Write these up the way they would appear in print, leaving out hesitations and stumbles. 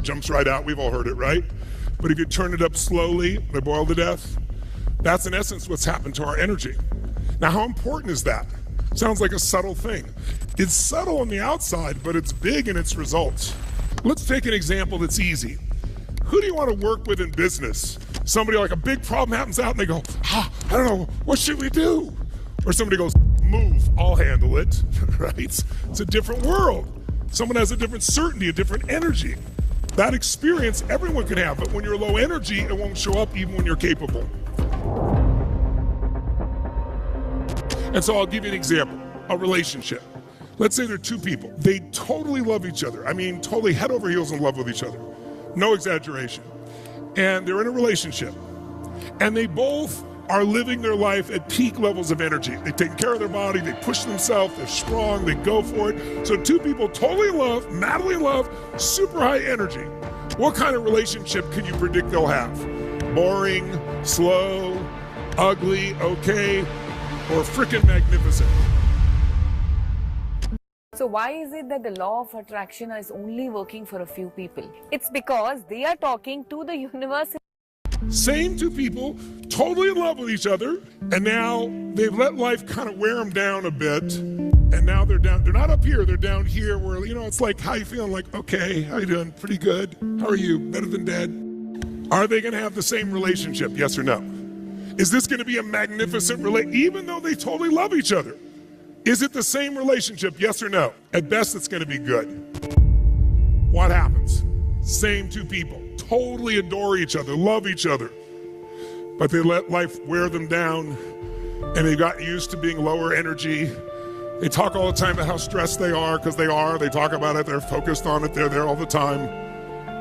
it jumps right out. We've all heard it, right? But if you turn it up slowly, they boil to death. That's in essence what's happened to our energy. Now, how important is that? Sounds like a subtle thing. It's subtle on the outside, but it's big in its results. Let's take an example that's easy. Who do you want to work with in business? Somebody like a big problem happens out and they go, I don't know, what should we do? Or somebody goes, move, I'll handle it, right? It's a different world. Someone has a different certainty, a different energy. That experience everyone can have, but when you're low energy, it won't show up even when you're capable. And so I'll give you an example, a relationship. Let's say there are two people. They totally love each other. I mean, totally head over heels in love with each other. No exaggeration. And they're in a relationship. And they both are living their life at peak levels of energy. They take care of their body, they push themselves, they're strong, they go for it. So two people totally in love, madly in love, super high energy. What kind of relationship can you predict they'll have? Boring, slow, ugly, okay, or freaking magnificent? So why is it that the law of attraction is only working for a few people? It's because they are talking to the universe. Same two people, totally in love with each other, and now they've let life kind of wear them down a bit, and now they're down. They're not up here, they're down here where, it's like, how you feeling? Like, okay, how you doing? Pretty good. How are you? Better than dead? Are they going to have the same relationship? Yes or no? Is this going to be a magnificent relationship, even though they totally love each other? Is it the same relationship? Yes or no? At best, it's going to be good. What happens? Same two people, totally adore each other, love each other, but they let life wear them down, and they got used to being lower energy. They talk all the time about how stressed they are, because they are. They talk about it. They're focused on it. They're there all the time.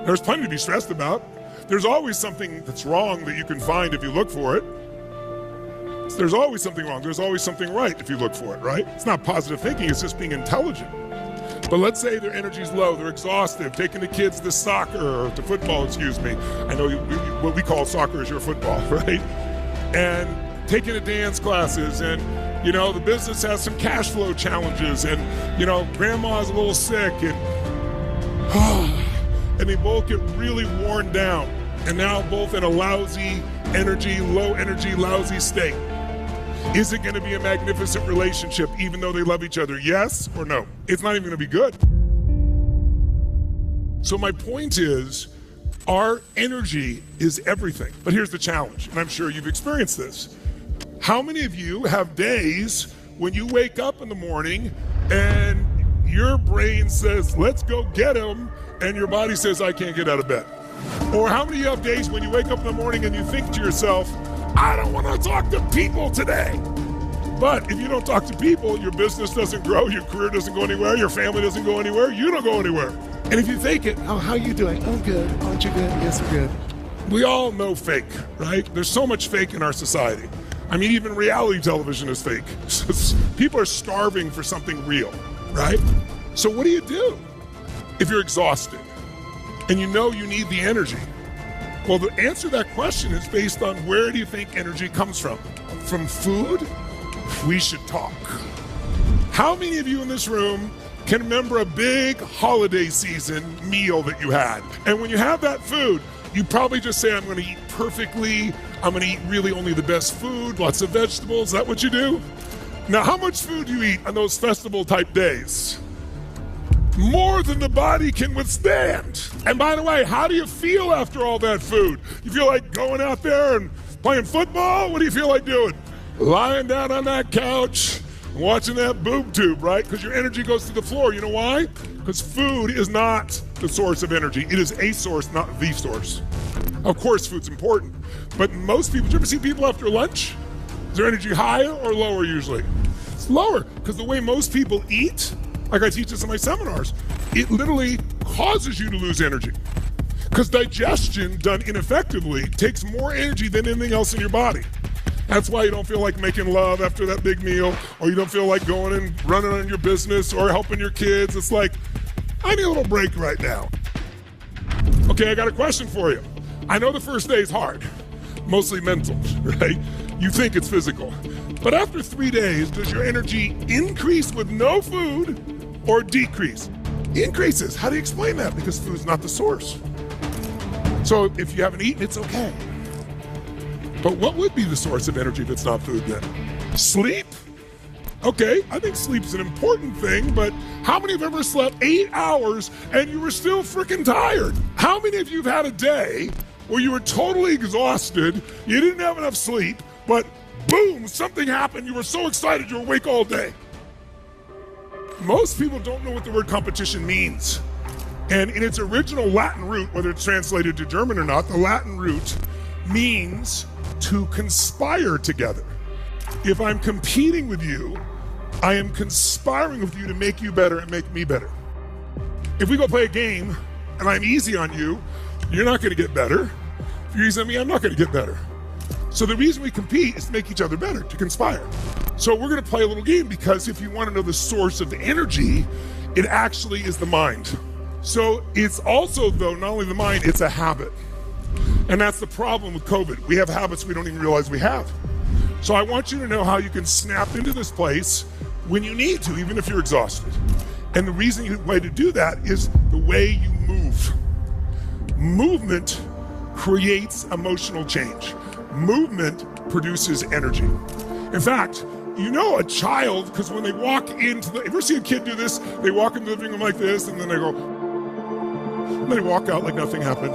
There's plenty to be stressed about. There's always something that's wrong that you can find if you look for it. There's always something wrong. There's always something right if you look for it, right? It's not positive thinking. It's just being intelligent. But let's say their energy's low. They're exhausted. Taking the kids to soccer, or to football, excuse me. I know what we call soccer is your football, right? And taking the dance classes, and, the business has some cash flow challenges, and, grandma's a little sick, and they both get really worn down. And now both in a lousy energy, low energy, lousy state. Is it going to be a magnificent relationship even though they love each other? Yes or no? It's not even going to be good. So my point is, our energy is everything. But here's the challenge, and I'm sure you've experienced this. How many of you have days when you wake up in the morning and your brain says, let's go get him, and your body says, I can't get out of bed? Or how many of you have days when you wake up in the morning and you think to yourself, I don't want to talk to people today? But if you don't talk to people, your business doesn't grow, your career doesn't go anywhere, your family doesn't go anywhere, you don't go anywhere. And if you think it, how are you doing? I'm good. Aren't you good? Yes, I'm good. We all know fake, right? There's so much fake in our society. I mean, even reality television is fake. People are starving for something real, right? So what do you do if you're exhausted and you know you need the energy? Well, the answer to that question is based on where do you think energy comes from? From food? We should talk. How many of you in this room can remember a big holiday season meal that you had? And when you have that food, you probably just say, I'm going to eat perfectly. I'm going to eat really only the best food, lots of vegetables. Is that what you do? Now, how much food do you eat on those festival type days? More than the body can withstand. And by the way, how do you feel after all that food? You feel like going out there and playing football? What do you feel like doing? Lying down on that couch, watching that boob tube, right? Because your energy goes to the floor. You know why? Because food is not the source of energy. It is a source, not the source. Of course, food's important. But most people, do you ever see people after lunch? Is their energy higher or lower usually? It's lower, because the way most people eat, like I teach this in my seminars, it literally causes you to lose energy. Because digestion done ineffectively takes more energy than anything else in your body. That's why you don't feel like making love after that big meal, or you don't feel like going and running on your business or helping your kids. It's like, I need a little break right now. Okay, I got a question for you. I know the first day is hard, mostly mental, right? You think it's physical. But after 3 days, does your energy increase with no food or decrease? Increases. How do you explain that? Because food's not the source. So if you haven't eaten, it's okay. But what would be the source of energy if it's not food then? Sleep? Okay, I think sleep's an important thing, but how many have ever slept 8 hours and you were still freaking tired? How many of you have had a day where you were totally exhausted, you didn't have enough sleep, but boom, something happened, you were so excited you were awake all day? Most people don't know what the word competition means. And in its original Latin root, whether it's translated to German or not, the Latin root means to conspire together. If I'm competing with you, I am conspiring with you to make you better and make me better. If we go play a game and I'm easy on you, you're not going to get better. If you're easy on me, I'm not going to get better. So the reason we compete is to make each other better, to conspire. So we're going to play a little game, because if you want to know the source of the energy, it actually is the mind. So it's also, though, not only the mind, it's a habit. And that's the problem with COVID. We have habits we don't even realize we have. So I want you to know how you can snap into this place when you need to, even if you're exhausted. And the way to do that is the way you move. Movement creates emotional change. Movement produces energy. In fact, you know a child, because when they walk into ever see a kid do this? They walk into the living room like this, and then they go, and they walk out like nothing happened.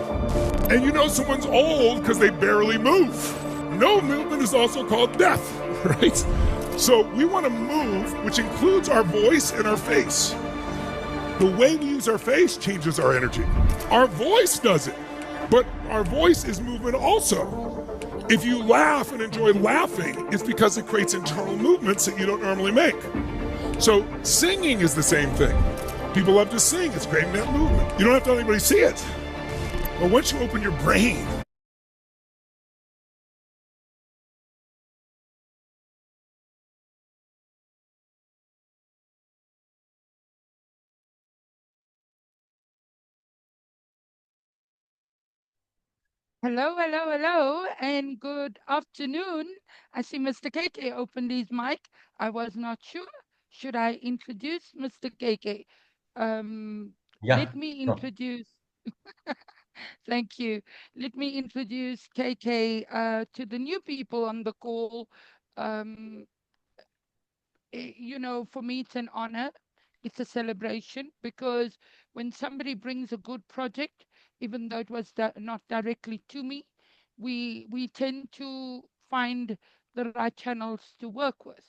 And you know someone's old because they barely move. No movement is also called death, right? So we want to move, which includes our voice and our face. The way we use our face changes our energy. Our voice does it, but our voice is movement also. If you laugh and enjoy laughing, it's because it creates internal movements that you don't normally make. So singing is the same thing. People love to sing. It's creating that movement. You don't have to let anybody see it. But once you open your brain, Hello, hello, hello, and good afternoon. I see Mr. KK opened his mic. I was not sure. Should I introduce Mr. KK? Yeah, Let me sure. introduce, thank you. Let me introduce KK to the new people on the call. Um, for me, it's an honor. It's a celebration, because when somebody brings a good project, even though it was not directly to me, we tend to find the right channels to work with.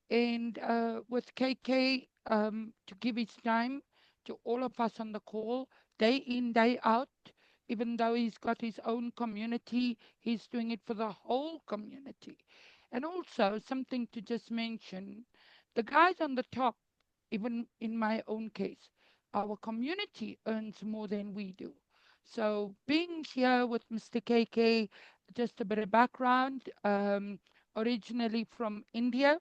And with KK, to give his time to all of us on the call, day in, day out, even though he's got his own community, he's doing it for the whole community. And also, something to just mention, the guys on the top, even in my own case, our community earns more than we do. So being here with Mr. KK, just a bit of background, originally from India,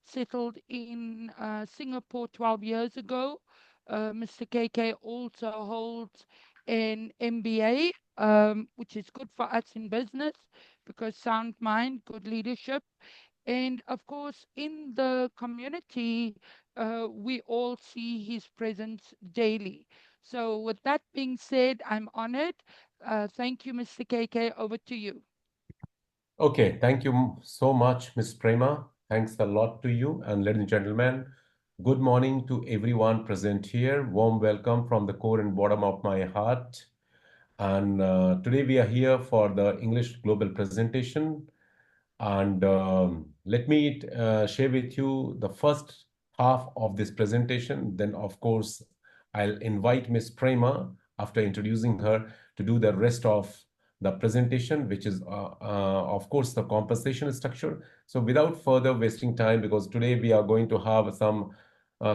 settled in Singapore 12 years ago. Mr. KK also holds an MBA, which is good for us in business, because sound mind, good leadership. And of course, in the community, we all see his presence daily. So, with that being said, I'm honored. Thank you, Mr. KK. Over to you. Okay, thank you so much, Ms. Prema. Thanks a lot to you. And ladies and gentlemen, good morning to everyone present here. Warm welcome from the core and bottom of my heart. And today we are here for the English Global presentation. And let me share with you the first half of this presentation. Then, of course, I'll invite Ms. Prema, after introducing her, to do the rest of the presentation, which is, of course, the compensation structure. So without further wasting time, because today we are going to have some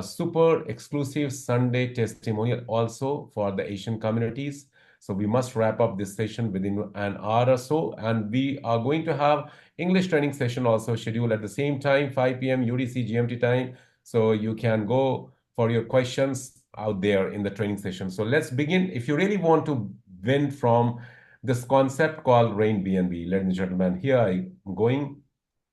super exclusive Sunday testimonial also for the Asian communities. So we must wrap up this session within an hour or so. And we are going to have English training session also scheduled at the same time, 5 p.m. UDC GMT time. So you can go for your questions out there in the training session. So let's begin. If you really want to win from this concept called Rain BNB, ladies and gentlemen, here I'm going.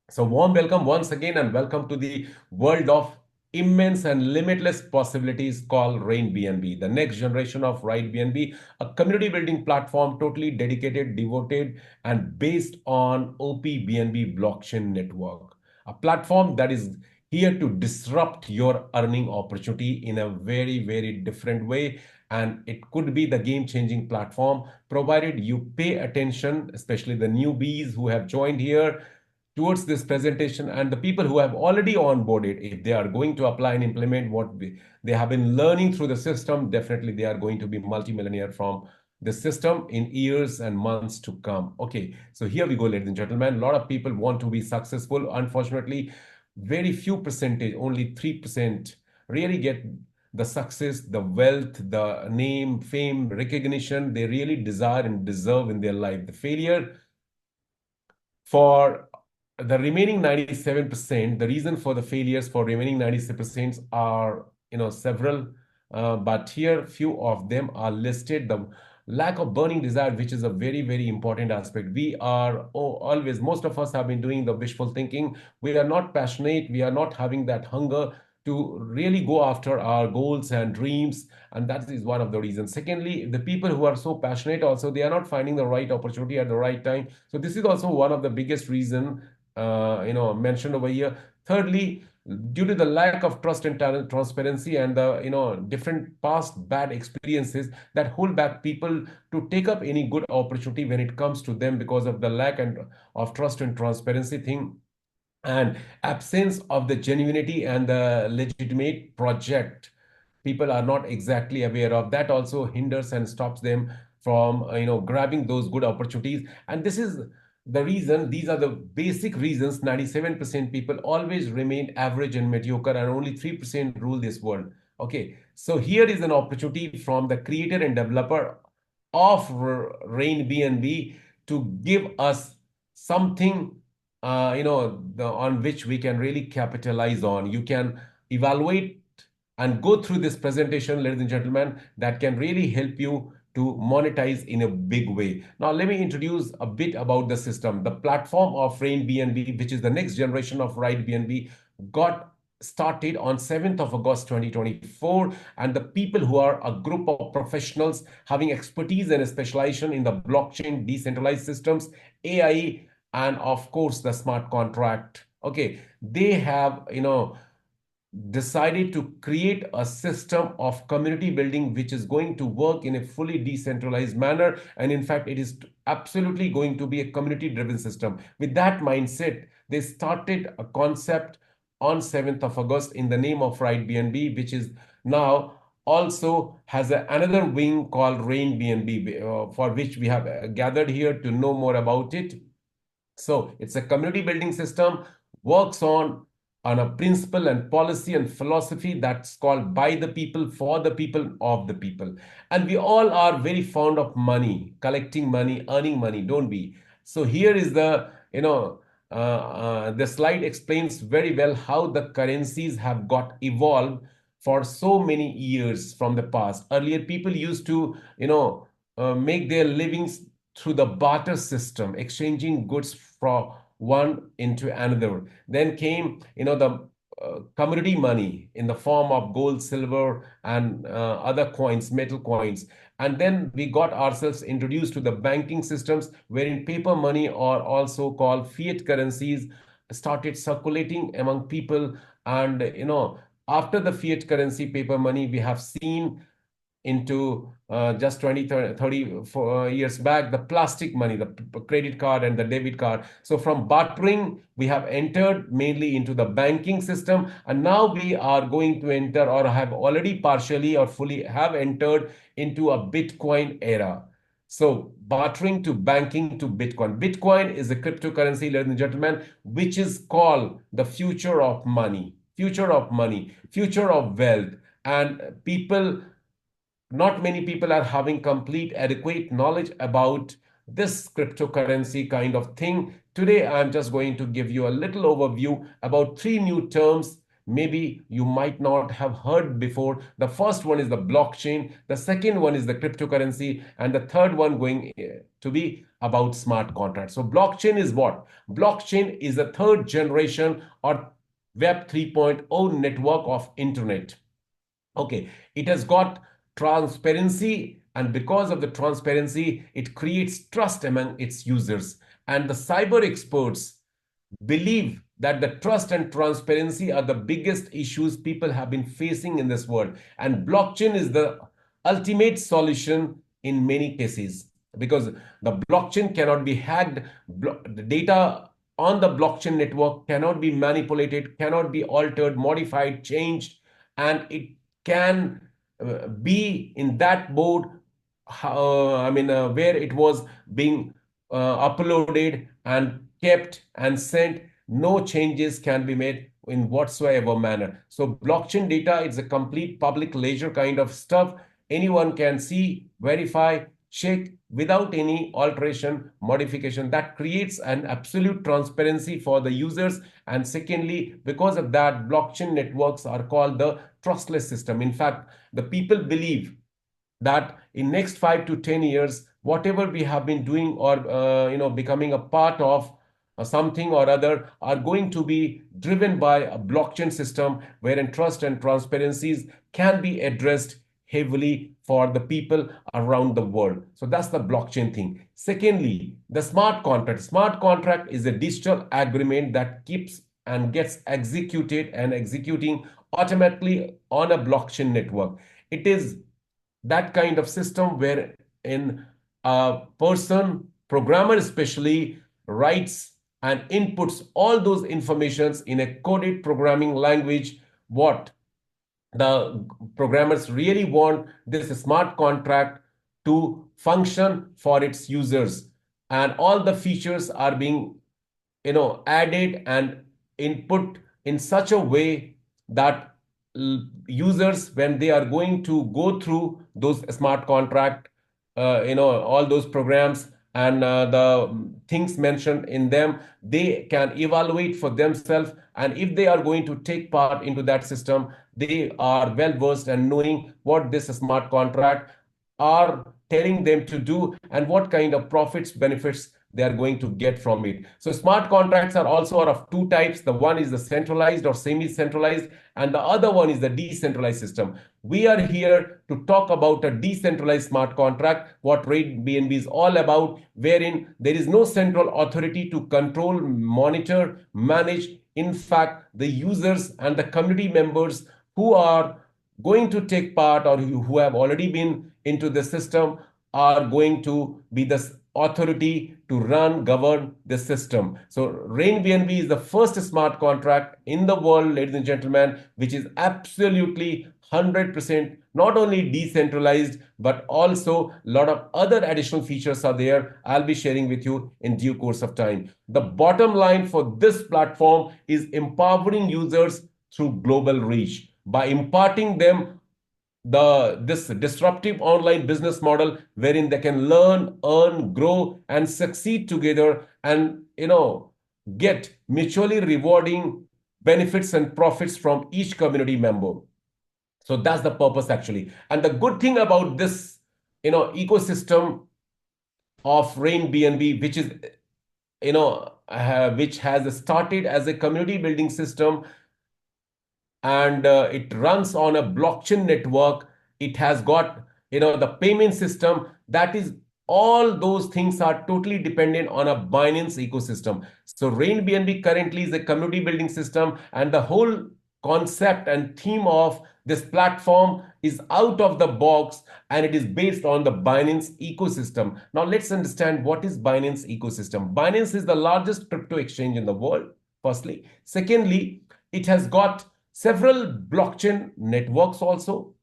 So warm welcome once again, and welcome to the world of immense and limitless possibilities called Rain BNB, the next generation of Rain BNB, a community building platform totally dedicated, devoted, and based on OPBNB blockchain network. A platform that is here to disrupt your earning opportunity in a very, very different way. And it could be the game-changing platform, provided you pay attention, especially the newbies who have joined here towards this presentation, and the people who have already onboarded. If they are going to apply and implement what they have been learning through the system, definitely they are going to be multimillionaire from the system in years and months to come. Okay, so here we go, ladies and gentlemen. A lot of people want to be successful. Unfortunately, very few percentage, only 3%, really get the success, the wealth, the name, fame, recognition they really desire and deserve in their life. The failure for the remaining 97%, the reason for the failures for remaining 97% are, several, but here few of them are listed. The lack of burning desire, which is a very, very important aspect. We are always, most of us have been doing the wishful thinking. We are not passionate. We are not having that hunger to really go after our goals and dreams. And that is one of the reasons. Secondly, the people who are so passionate also, they are not finding the right opportunity at the right time. So this is also one of the biggest reason, mentioned over here. Thirdly, due to the lack of trust and transparency and the, different past bad experiences that hold back people to take up any good opportunity when it comes to them, because of the lack of trust and transparency thing, and absence of the genuinity and the legitimate project. People are not exactly aware of that, also hinders and stops them from grabbing those good opportunities. And this is the reason, these are the basic reasons 97% people always remain average and mediocre, and only 3% rule this world. Okay, so here is an opportunity from the creator and developer of Rain BNB to give us something on which we can really capitalize on. You can evaluate and go through this presentation, ladies and gentlemen, that can really help you to monetize in a big way. Now, let me introduce a bit about the system. The platform of Rain BNB, which is the next generation of Rain BNB, got started on 7th of August 2024, and the people who are a group of professionals having expertise and specialization in the blockchain, decentralized systems, AI, and of course the smart contract. Okay, they have decided to create a system of community building which is going to work in a fully decentralized manner, and in fact it is absolutely going to be a community driven system. With that mindset, they started a concept on 7th of August in the name of Rain BNB, which is now also has another wing called Rain BNB, for which we have gathered here to know more about it. So it's a community building system, works on a principle and policy and philosophy that's called by the people, for the people, of the people. And we all are very fond of money, collecting money, earning money, don't we? So here is the, the slide explains very well how the currencies have got evolved for so many years from the past. Earlier, people used to, make their livings through the barter system, exchanging goods from one into another. Then came, the commodity money in the form of gold, silver, and other coins, metal coins. And then we got ourselves introduced to the banking systems, wherein paper money, or also called fiat currencies, started circulating among people. And, after the fiat currency, paper money, we have seen into just 20, 30 years back, the plastic money, the credit card and the debit card. So from bartering, we have entered mainly into the banking system. And now we are going to enter, or have already partially or fully have entered into a Bitcoin era. So bartering to banking to Bitcoin. Bitcoin is a cryptocurrency, ladies and gentlemen, which is called the future of money, future of money, future of wealth. And people, not many people are having complete adequate knowledge about this cryptocurrency kind of thing. Today, I'm just going to give you a little overview about 3 new terms maybe you might not have heard before. The first one is the blockchain, the second one is the cryptocurrency, and the third one going to be about smart contracts. So blockchain is what? Blockchain is the third generation or Web 3.0 network of internet. Okay, it has got transparency, and because of the transparency, it creates trust among its users. And the cyber experts believe that the trust and transparency are the biggest issues people have been facing in this world. And blockchain is the ultimate solution in many cases, because the blockchain cannot be hacked. The data on the blockchain network cannot be manipulated, cannot be altered, modified, changed, and it can be in that mode, where it was being uploaded and kept and sent. No changes can be made in whatsoever manner. So blockchain data is a complete public ledger kind of stuff. Anyone can see, verify, check without any alteration, modification. That creates an absolute transparency for the users. And secondly, because of that, blockchain networks are called the trustless system. In fact, the people believe that in next 5 to 10 years, whatever we have been doing or becoming a part of something or other are going to be driven by a blockchain system, wherein trust and transparencies can be addressed heavily for the people around the world. So that's the blockchain thing. Secondly, the smart contract. Smart contract is a digital agreement that keeps and gets executed and executing automatically on a blockchain network. It is that kind of system where in a person, programmer especially, writes and inputs all those informations in a coded programming language. What the programmers really want this smart contract to function for its users, and all the features are being added and input in such a way that users, when they are going to go through those smart contract, all those programs and the things mentioned in them, they can evaluate for themselves. And if they are going to take part into that system, they are well versed and knowing what this smart contract are telling them to do and what kind of profits, benefits they are going to get from it. So smart contracts are also of two types. The one is the centralized or semi-centralized, and the other one is the decentralized system. We are here to talk about a decentralized smart contract, what Rain BNB is all about, wherein there is no central authority to control, monitor, manage. In fact, the users and the community members who are going to take part or who have already been into the system are going to be the authority to run, govern the system. So Rain BNB is the first smart contract in the world, ladies and gentlemen, which is absolutely 100% not only decentralized, but also a lot of other additional features are there. I'll be sharing with you in due course of time. The bottom line for this platform is empowering users through global reach by imparting them this disruptive online business model wherein they can learn, earn, grow, and succeed together, and get mutually rewarding benefits and profits from each community member. So that's the purpose actually. And the good thing about this ecosystem of Rain BNB, which is which has started as a community building system, and it runs on a blockchain network. It has got the payment system. That is, all those things are totally dependent on a Binance ecosystem. So Rain BNB currently is a community building system, and the whole concept and theme of this platform is out of the box, and it is based on the Binance ecosystem. Now let's understand what is Binance ecosystem. Binance is the largest crypto exchange in the world, firstly. Secondly, it has got several blockchain networks also,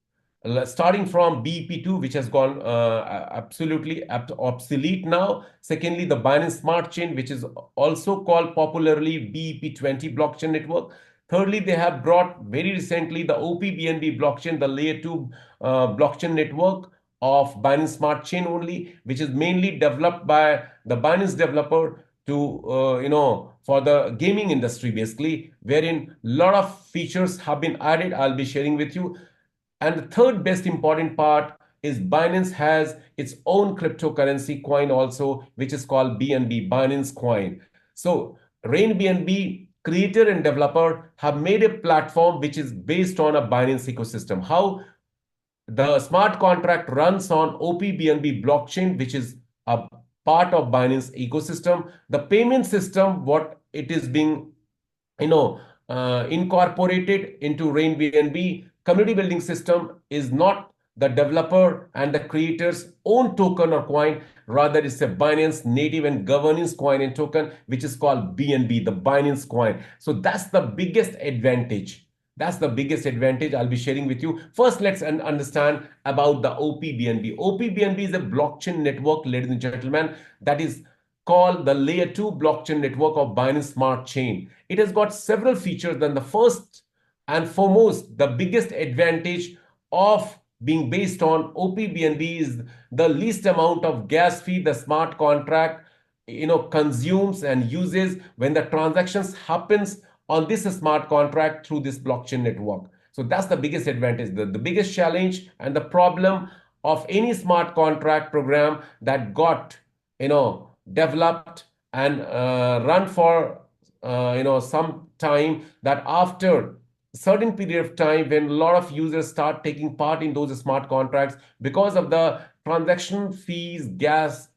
starting from BEP2, which has gone absolutely obsolete now. Secondly, the Binance Smart Chain, which is also called popularly BEP20 blockchain network. Thirdly, they have brought very recently the OPBNB blockchain, the layer 2 blockchain network of Binance Smart Chain only, which is mainly developed by the Binance developer to for the gaming industry basically, wherein a lot of features have been added. I'll be sharing with you. And the third best important part is Binance has its own cryptocurrency coin also, which is called BNB, Binance Coin. So Rain BNB creator and developer have made a platform which is based on a Binance ecosystem. How the smart contract runs on OP-BNB blockchain, which is a part of Binance ecosystem. The payment system, what it is being, incorporated into Rain BNB community building system is not the developer and the creator's own token or coin. Rather, it's a Binance native and governance coin and token, which is called BNB, the Binance coin. So that's the biggest advantage. That's the biggest advantage I'll be sharing with you. First, let's understand about the OP-BNB. OP-BNB is a blockchain network, ladies and gentlemen, that is called the layer 2 blockchain network of Binance Smart Chain. It has got several features. Than the first and foremost, the biggest advantage of being based on OP-BNB is the least amount of gas fee the smart contract consumes and uses when the transactions happens on this smart contract through this blockchain network. So that's the biggest advantage. The biggest challenge and the problem of any smart contract program that got developed and run for some time, that after certain period of time, when a lot of users start taking part in those smart contracts, because of the transaction fees, gas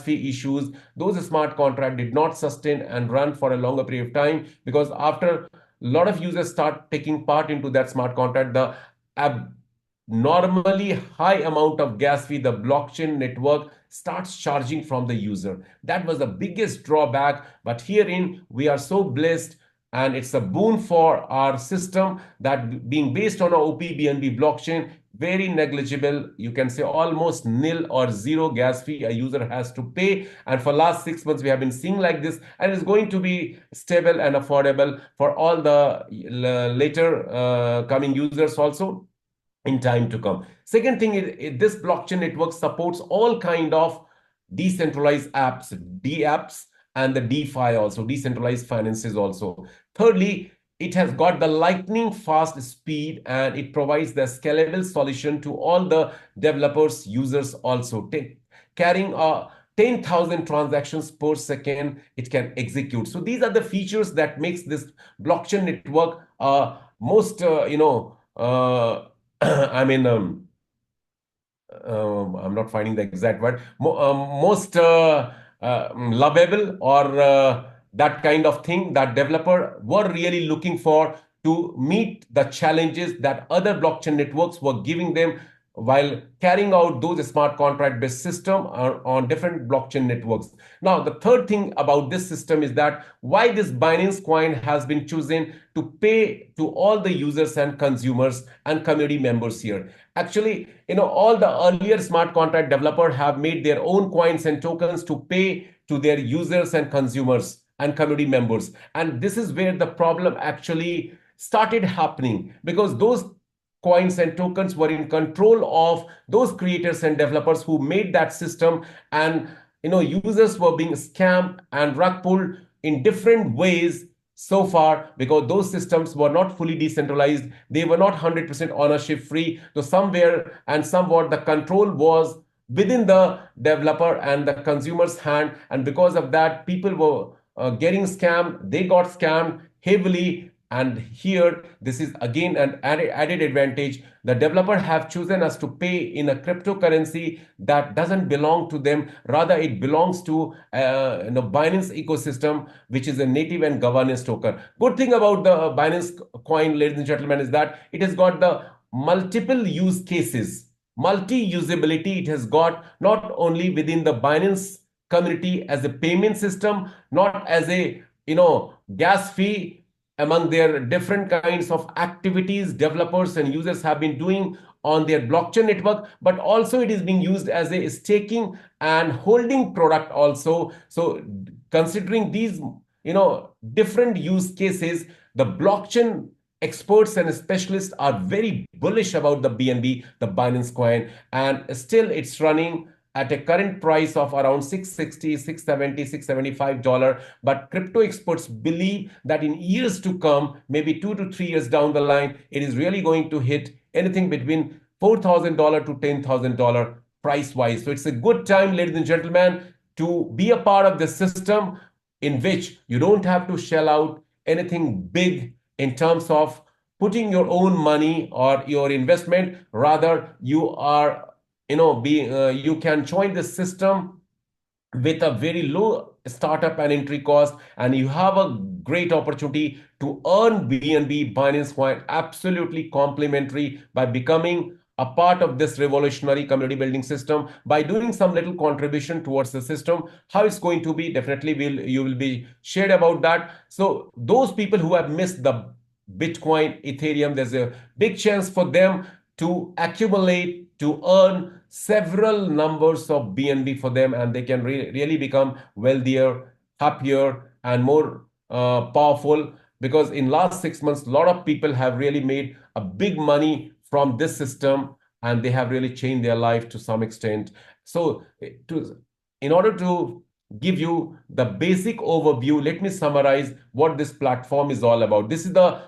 fee issues, those smart contract did not sustain and run for a longer period of time, because after a lot of users start taking part into that smart contract, the abnormally high amount of gas fee the blockchain network starts charging from the user. That was the biggest drawback. But herein we are so blessed, and it's a boon for our system that being based on a OP-BNB blockchain, very negligible, you can say almost nil or zero gas fee a user has to pay. And for last 6 months, we have been seeing like this, and it's going to be stable and affordable for all the later coming users also in time to come. Second thing is this blockchain network supports all kind of decentralized apps, DApps, and the DeFi also, decentralized finances also. Thirdly, it has got the lightning fast speed, and it provides the scalable solution to all the developers, users also. Carrying 10,000 transactions per second, it can execute. So these are the features that makes this blockchain network most, I mean, I'm not finding the exact word, most lovable, or that kind of thing that developer were really looking for to meet the challenges that other blockchain networks were giving them while carrying out those smart contract based system on different blockchain networks. Now, the third thing about this system is that why this Binance coin has been chosen to pay to all the users and consumers and community members here. Actually, all the earlier smart contract developers have made their own coins and tokens to pay to their users and consumers and community members. And this is where the problem actually started happening, because those coins and tokens were in control of those creators and developers who made that system, and users were being scammed and rug pulled in different ways so far, because those systems were not fully decentralized. They were not 100% ownership free. So somewhere and somewhat the control was within the developer and the consumer's hand, and because of that people were getting scammed. They got scammed heavily. And here, this is again an added advantage. The developer have chosen us to pay in a cryptocurrency that doesn't belong to them. Rather, it belongs to Binance ecosystem, which is a native and governance token. Good thing about the Binance coin, ladies and gentlemen, is that it has got the multiple use cases, multi-usability. It has got not only within the Binance community as a payment system, not as a gas fee among their different kinds of activities developers and users have been doing on their blockchain network, but also it is being used as a staking and holding product also. So considering these different use cases, the blockchain experts and specialists are very bullish about the BNB, the Binance coin, and still it's running at a current price of around $660, $670, $675. But crypto experts believe that in years to come, maybe 2 to 3 years down the line, it is really going to hit anything between $4,000 to $10,000 price-wise. So it's a good time, ladies and gentlemen, to be a part of the system in which you don't have to shell out anything big in terms of putting your own money or your investment. Rather, you are, you can join the system with a very low startup and entry cost, and you have a great opportunity to earn BNB, Binance Coin, absolutely complimentary, by becoming a part of this revolutionary community building system, by doing some little contribution towards the system. How it's going to be, definitely you will be shared about that. So those people who have missed the Bitcoin, Ethereum, there's a big chance for them to accumulate, to earn several numbers of BNB for them, and they can really become wealthier, happier, and more powerful. Because in last 6 months, a lot of people have really made a big money from this system, and they have really changed their life to some extent. So, in order to give you the basic overview, let me summarize what this platform is all about. This is the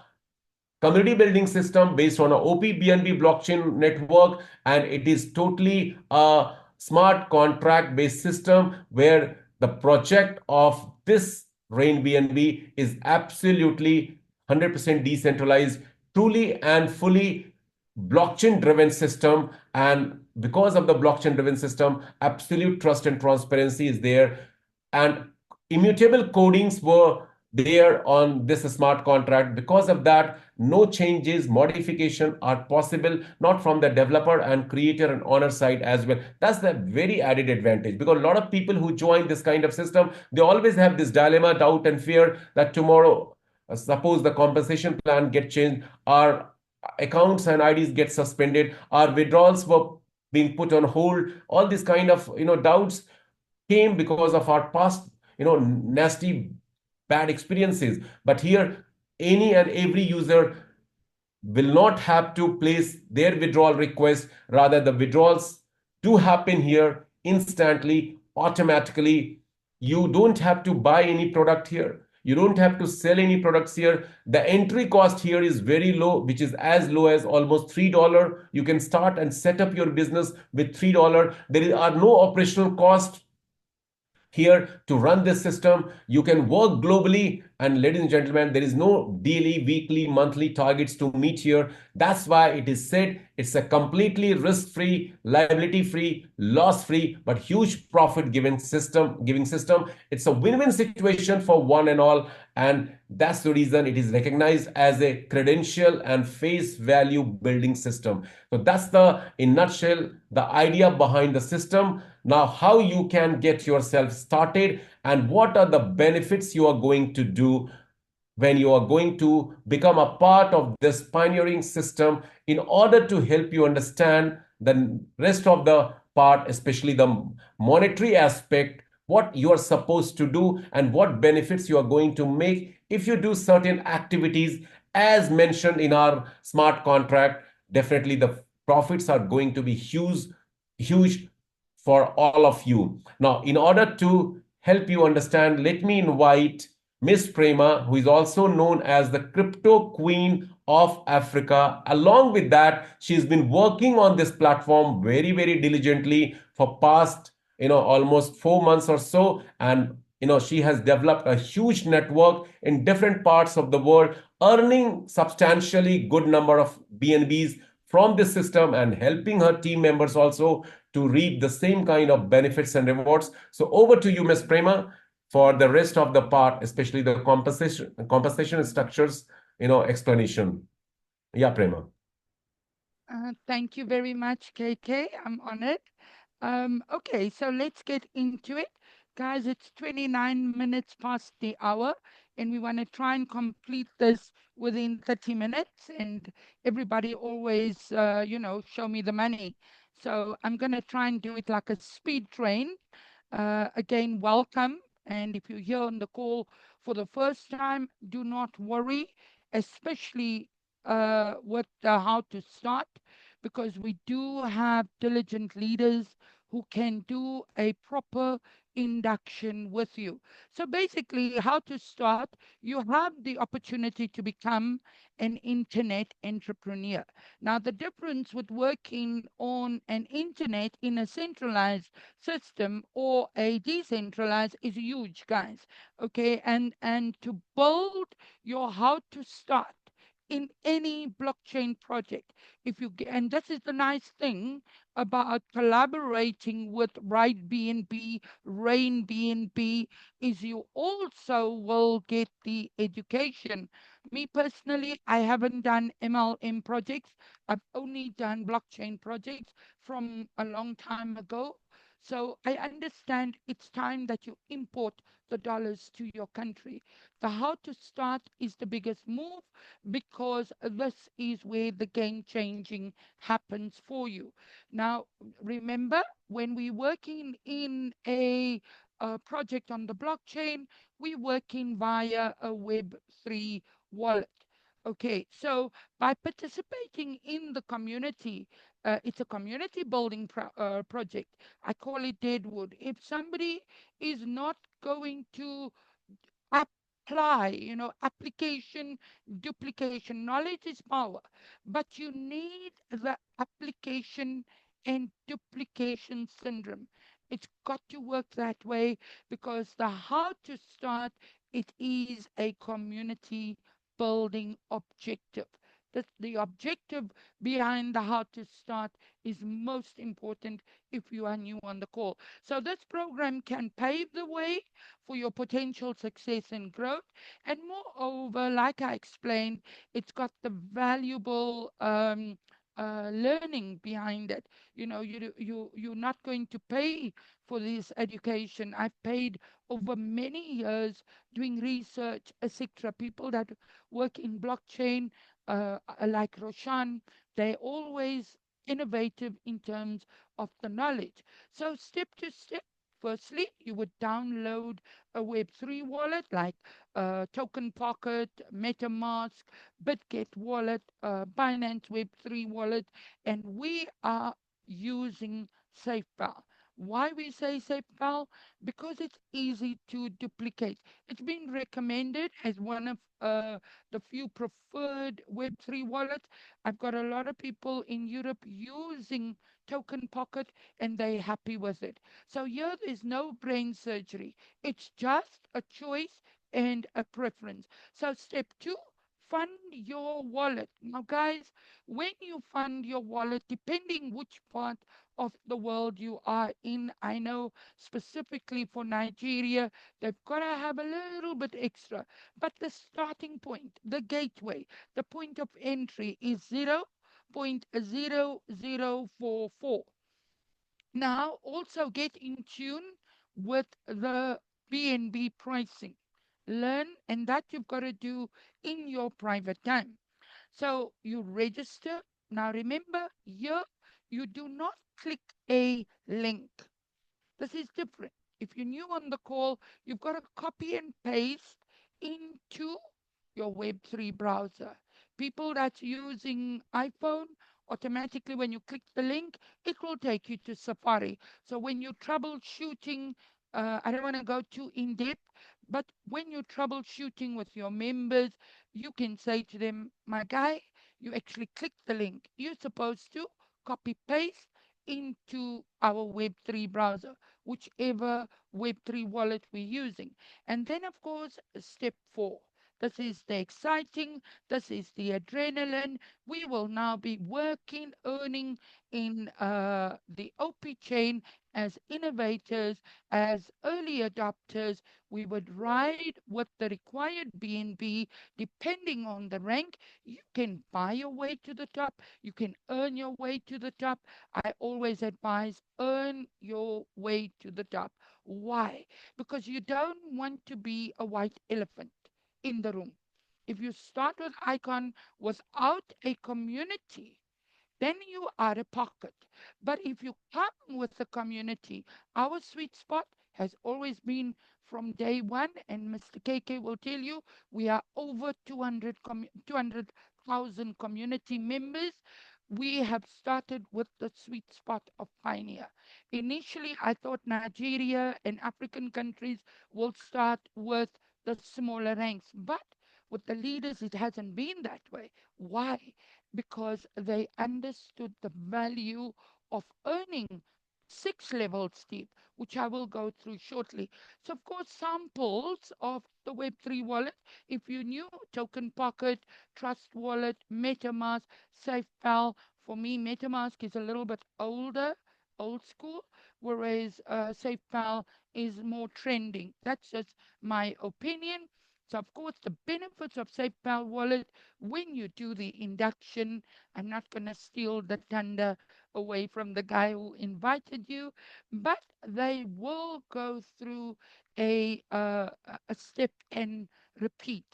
community building system based on a OP-BNB blockchain network, and it is totally a smart contract based system where the project of this Rain BNB is absolutely 100% decentralized, truly and fully blockchain driven system. And because of the blockchain driven system, absolute trust and transparency is there, and immutable codings were there on this smart contract. Because of that, no changes, modification are possible, not from the developer and creator and owner side as well. That's the very added advantage, because a lot of people who join this kind of system, they always have this dilemma, doubt, and fear that tomorrow, suppose the compensation plan get changed, our accounts and IDs get suspended, our withdrawals were being put on hold. All these kind of doubts came because of our past nasty bad experiences. But here, any and every user will not have to place their withdrawal request. Rather, the withdrawals do happen here instantly, automatically. You don't have to buy any product here. You don't have to sell any products here. The entry cost here is very low, which is as low as almost $3. You can start and set up your business with $3. There are no operational costs here to run this system. You can work globally, and ladies and gentlemen, there is no daily, weekly, monthly targets to meet here. That's why it is said it's a completely risk-free, liability-free, loss-free, but huge profit-giving system. It's a win-win situation for one and all, and that's the reason it is recognized as a credential and face value building system. So that's in nutshell, the idea behind the system. Now, how you can get yourself started and what are the benefits you are going to do when you are going to become a part of this pioneering system, in order to help you understand the rest of the part, especially the monetary aspect, what you are supposed to do and what benefits you are going to make if you do certain activities as mentioned in our smart contract. Definitely the profits are going to be huge for all of you. Now, in order to help you understand, let me invite Miss Prema, who is also known as the crypto queen of Africa. Along with that, she's been working on this platform very, very diligently for past, almost 4 months or so. And, she has developed a huge network in different parts of the world, earning substantially good number of BNBs from this system and helping her team members also to reap the same kind of benefits and rewards. So over to you, Ms. Prema, for the rest of the part, especially the compensation structures, explanation. Yeah, Prema. Thank you very much, KK. I'm honored. Okay, so let's get into it. Guys, it's 29 minutes past the hour, and we want to try and complete this within 30 minutes. And everybody always, show me the money. So I'm going to try and do it like a speed train. Again, welcome. And if you're here on the call for the first time, do not worry, especially with how to start, because we do have diligent leaders who can do a proper induction with you. So basically, how to start, you have the opportunity to become an internet entrepreneur. Now, the difference with working on an internet in a centralized system or a decentralized is huge, guys. Okay, and to build your how to start in any blockchain project, if you get, and this is the nice thing about collaborating with Right BNB, Rain BNB, is you also will get the education. Me personally, I haven't done MLM projects. I've only done blockchain projects from a long time ago. So I understand it's time that you import the dollars to your country. The how to start is the biggest move because this is where the game changing happens for you. Now, remember, when we're working in a project on the blockchain, we're working via a Web3 wallet. Okay, so by participating in the community, it's a community building project. I call it Deadwood. If somebody is not going to apply, application, duplication. Knowledge is power, but you need the application and duplication syndrome. It's got to work that way because the how to start, it is a community building objective. The objective behind the how to start is most important if you are new on the call. So this program can pave the way for your potential success and growth. And moreover, like I explained, it's got the valuable learning behind it. You're not going to pay for this education. I've paid over many years doing research, etc. People that work in blockchain, like Roshan, they always innovative in terms of the knowledge. So step to step. Firstly, you would download a Web3 wallet like Token Pocket, MetaMask, BitGet wallet, Binance Web3 wallet, and we are using SafePal. Why we say SafePal? Because it's easy to duplicate. It's been recommended as one of the few preferred Web3 wallets. I've got a lot of people in Europe using Token Pocket and they're happy with it. So here there's no brain surgery. It's just a choice and a preference. So step two, fund your wallet. Now, guys, when you fund your wallet, depending which part of the world you are in, I know specifically for Nigeria, they've got to have a little bit extra. But the starting point, the gateway, the point of entry is 0.0044. Now, also get in tune with the BNB pricing. Learn, and that you've got to do in your private time. So you register. Now, remember, here you do not click a link. This is different. If you're new on the call, you've got to copy and paste into your Web3 browser. People that's using iPhone, automatically when you click the link, it will take you to Safari. So when you're troubleshooting, I don't want to go too in depth, but when you're troubleshooting with your members, you can say to them, my guy, you actually click the link. You're supposed to copy paste into our Web3 browser, whichever Web3 wallet we're using. And then, of course, step four. This is the exciting, this is the adrenaline. We will now be working, earning in the OP chain as innovators, as early adopters. We would ride with the required BNB depending on the rank. You can buy your way to the top, you can earn your way to the top. I always advise earn your way to the top. Why? Because you don't want to be a white elephant in the room. If you start with Icon without a community, then you are a pocket. But if you come with the community, our sweet spot has always been from day one, and Mr. KK will tell you we are over 200,000 community members. we have started with the sweet spot of Pioneer. Initially, I thought Nigeria and African countries will start with the smaller ranks, but with the leaders, it hasn't been that way. Why? Because they understood the value of earning six levels deep, which I will go through shortly. So, of course, samples of the Web3 wallet, if you knew Token Pocket, Trust Wallet, MetaMask, SafePal. For me, MetaMask is a little bit older, old school, whereas SafePal is more trending. That's just my opinion. So, of course, the benefits of SafePal wallet when you do the induction, I'm not going to steal the thunder away from the guy who invited you, but they will go through a step and repeat,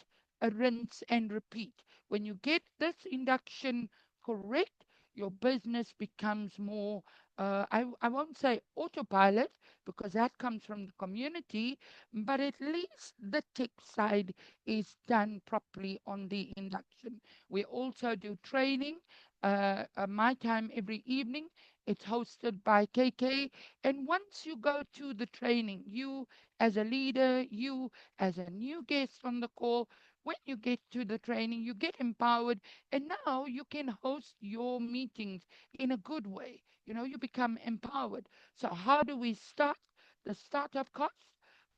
a rinse and repeat. When you get this induction correct, your business becomes more, I won't say autopilot because that comes from the community, but at least the tech side is done properly on the induction. We also do training, my time every evening. It's hosted by KK. And once you go to the training, you as a leader, you as a new guest on the call, when you get to the training, you get empowered, and now you can host your meetings in a good way. You know, you become empowered. So, how do we start? The startup cost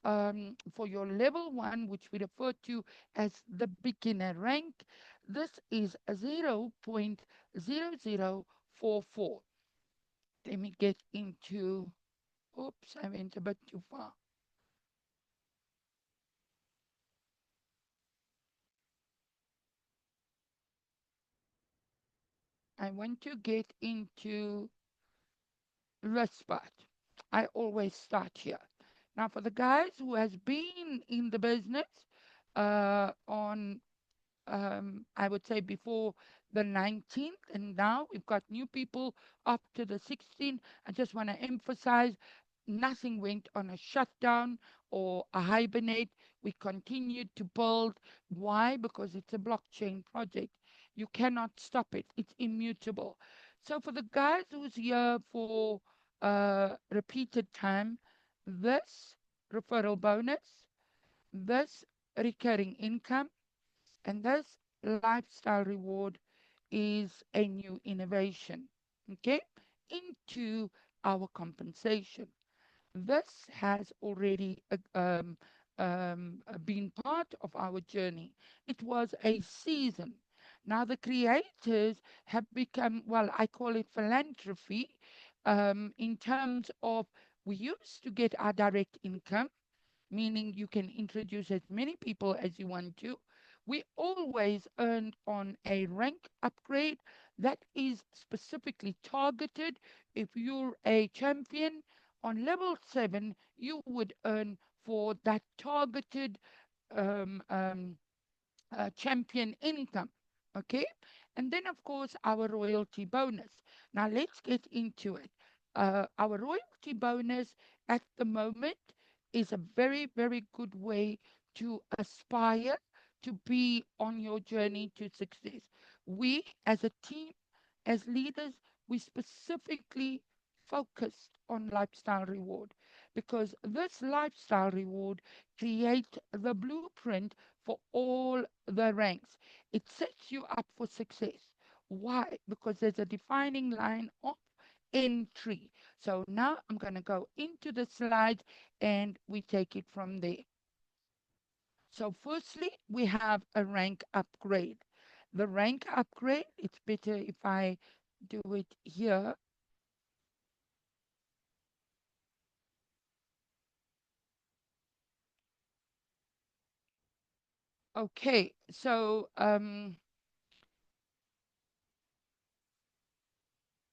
for your level one, which we refer to as the beginner rank, this is 0.0044. Let me get into, oops, I went a bit too far. I want to get into respite. I always start here. Now, for the guys who has been in the business on, I would say before the 19th, and now we've got new people up to the 16th. I just want to emphasize nothing went on a shutdown or a hibernate. We continued to build. Why? Because it's a blockchain project. You cannot stop it. It's immutable. So for the guys who's here for repeated time, this referral bonus, this recurring income, and this lifestyle reward is a new innovation, okay, into our compensation. This has already been part of our journey. It was a season. Now, the creators have become, well, I call it philanthropy in terms of we used to get our direct income, meaning you can introduce as many people as you want to. We always earned on a rank upgrade that is specifically targeted. If you're a champion on level 7, you would earn for that targeted um, um, champion income. Okay. And then, of course, our royalty bonus. Now, let's get into it. Our royalty bonus at the moment is a very, very good way to aspire to be on your journey to success. We, as a team, as leaders, we specifically focused on lifestyle reward because this lifestyle reward creates the blueprint for all the ranks. It sets you up for success. Why? Because there's a defining line of entry. So now I'm going to go into the slide and we take it from there. So firstly, we have a rank upgrade. The rank upgrade, it's better if I do it here. Okay, so there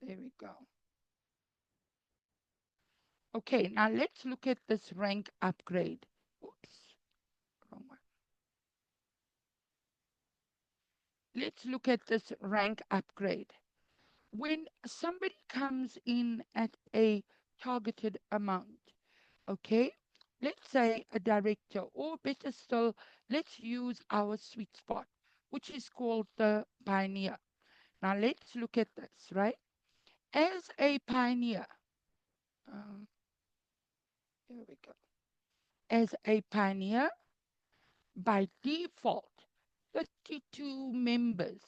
we go. Okay, now let's look at this rank upgrade. Oops, wrong one. Let's look at this rank upgrade. When somebody comes in at a targeted amount, okay, let's say a director, or better still, let's use our sweet spot, which is called the pioneer. Now let's look at this, right? As a pioneer, um, here we go. As a pioneer, by default, 32 members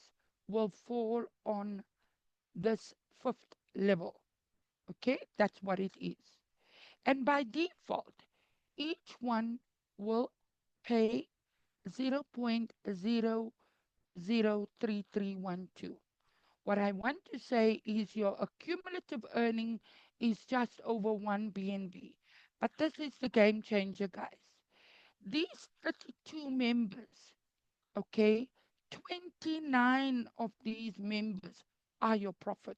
will fall on this fifth level. Okay, that's what it is. And by default, each one will pay 0.003312. What I want to say is your accumulative earning is just over 1 BNB. But this is the game changer, guys. These 32 members, okay, 29 of these members are your profit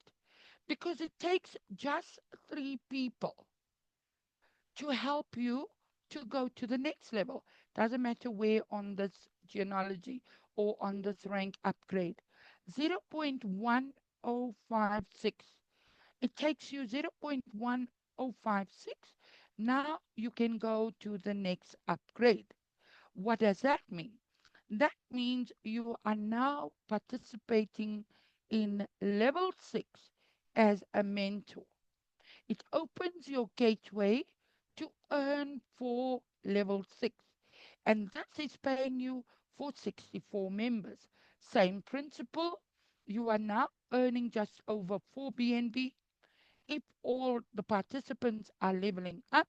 because it takes just three people to help you to go to the next level. Doesn't matter where on this genealogy or on this rank upgrade. 0.1056. It takes you 0.1056. Now you can go to the next upgrade. What does that mean? That means you are now participating in level 6 as a mentor. It opens your gateway to earn for level 6, and that is paying you for 64 members. Same principle, you are now earning just over 4 BNB if all the participants are leveling up.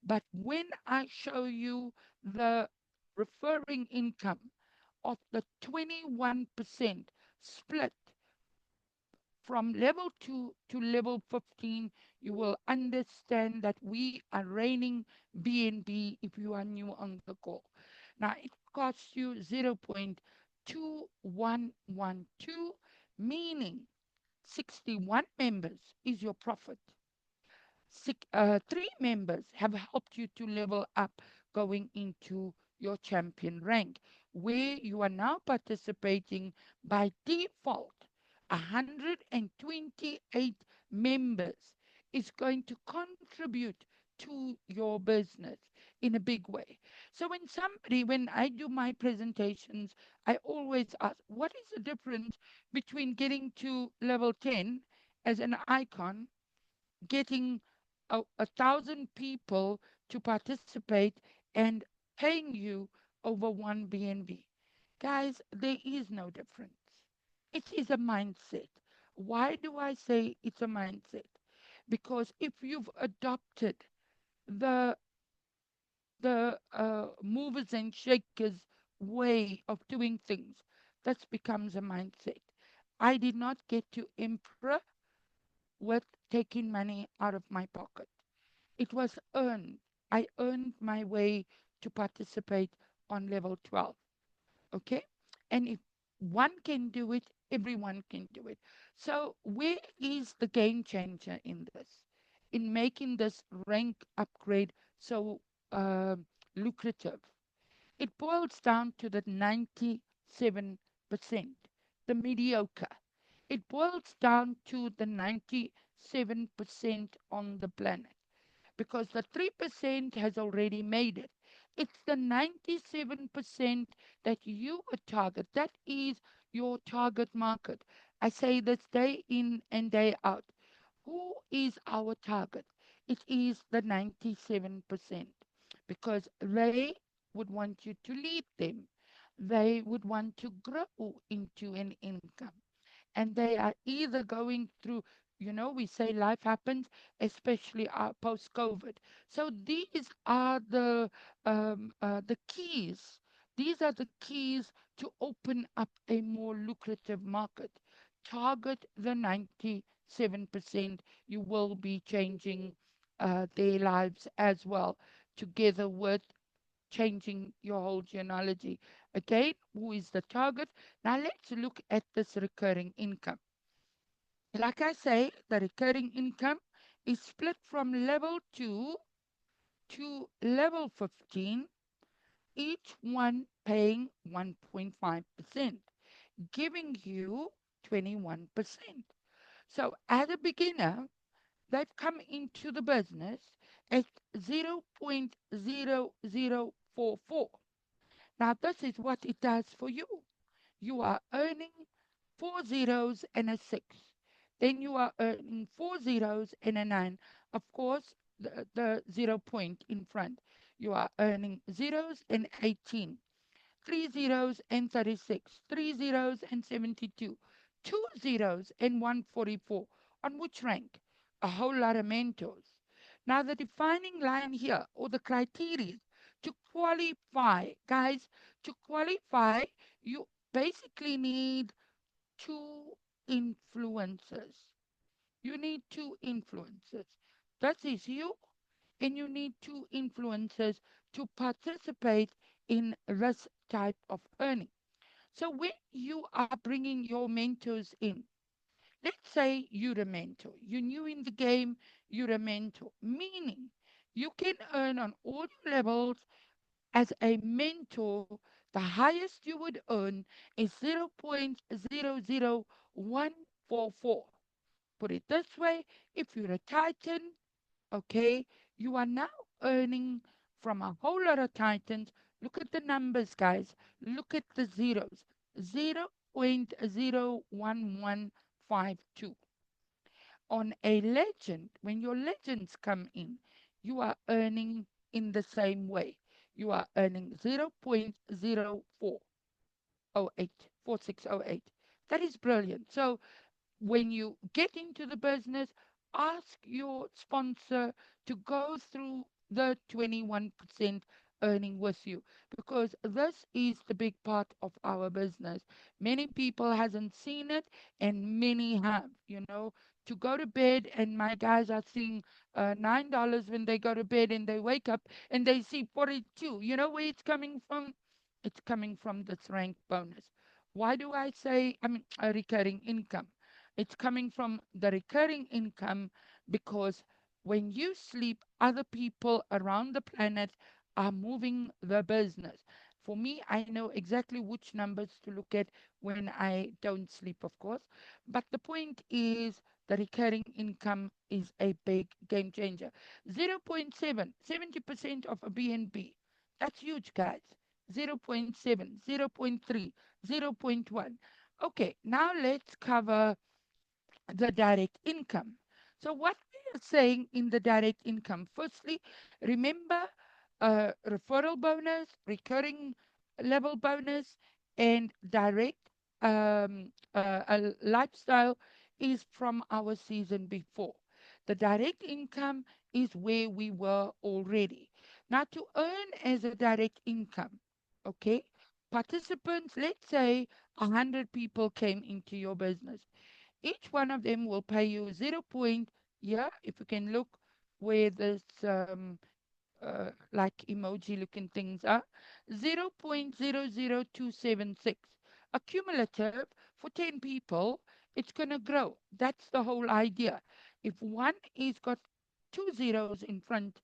But when I show you the referring income of the 21% split from level 2 to level 15, you will understand that we are raining BNB if you are new on the call. Now, it costs you 0.2112, meaning 61 members is your profit. Three members have helped you to level up going into your champion rank, where you are now participating by default. 128 members is going to contribute to your business in a big way. So when I do my presentations, I always ask, what is the difference between getting to level 10 as an icon, getting 1,000 people to participate and paying you over 1 BNB. Guys, there is no difference. It is a mindset. Why do I say it's a mindset? Because if you've adopted the movers and shakers way of doing things, that becomes a mindset. I did not get to emperor with taking money out of my pocket. It was earned. I earned my way to participate on level 12. Okay? And if one can do it, everyone can do it. So, where is the game changer in this? In making this rank upgrade so uh, lucrative? It boils down to the 97%, the mediocre. It boils down to the 97% on the planet because the 3% has already made it. It's the 97% that you would target. That is your target market. I say this day in and day out. Who is our target? It is the 97% because they would want you to lead them. They would want to grow into an income, and they are either going through, we say life happens, especially post COVID. So these are the keys. These are the keys to open up a more lucrative market. Target the 97%. You will be changing their lives as well, together with changing your whole genealogy. Again, who is the target? Now let's look at this recurring income. Like I say, the recurring income is split from level 2 to level 15, each one paying 1.5%, giving you 21%. So as a beginner, they've come into the business at 0.0044. Now, this is what it does for you. You are earning four zeros and a six. Then you are earning four zeros and a nine. Of course, the 0 point in front. You are earning zeros and 18, three zeros and 36, three zeros and 72, two zeros and 144. On which rank? A whole lot of mentors. Now, the defining line here, or the criteria to qualify, guys, to qualify, you basically need two influences. You need two influences. That is you, and you need two influencers to participate in this type of earning. So when you are bringing your mentors in, let's say you're a mentor, you're new in the game, you're a mentor, meaning you can earn on all levels as a mentor. The highest you would earn is 0.00144. Put it this way, if you're a Titan, okay, you are now earning from a whole lot of Titans. Look at the numbers, guys. Look at the zeros. 0.01152. On a legend, when your legends come in, you are earning in the same way. You are earning 0.0408, 4608. That is brilliant. So when you get into the business, ask your sponsor to go through the 21% earning with you, because this is the big part of our business. Many people hasn't seen it, and many have, to go to bed, and my guys are seeing $9 when they go to bed, and they wake up and they see 42. You know where it's coming from? It's coming from this rank bonus. Why do I say, a recurring income? It's coming from the recurring income, because when you sleep, other people around the planet are moving the business. For me, I know exactly which numbers to look at when I don't sleep, of course. But the point is, the recurring income is a big game changer. Zero point 0.7, 70% of a BNB. That's huge, guys. Zero point 0.7, 0.3, 0.1. Okay, now let's cover the direct income. So, what we are saying in the direct income, firstly, remember referral bonus, recurring level bonus, and direct lifestyle is from our season before. The direct income is where we were already. Now, to earn as a direct income, okay, participants, let's say 100 people came into your business, each one of them will pay you 0. Yeah, if you can look where this like emoji looking things are, 0.00276. Accumulative for 10 people, it's going to grow. That's the whole idea. If one is got two zeros in front,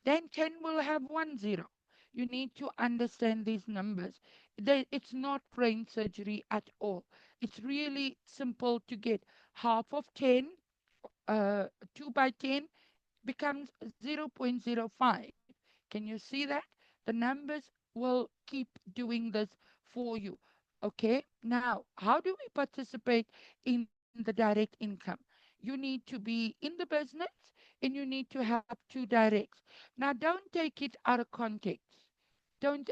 then 10 will have 1 0. You need to understand these numbers. It's not brain surgery at all. It's really simple to get. Half of 10, 2 by 10 becomes 0.05. Can you see that? The numbers will keep doing this for you. Okay, now how do we participate in the direct income? You need to be in the business, and you need to have two directs. Now, don't take it out of context. Don't,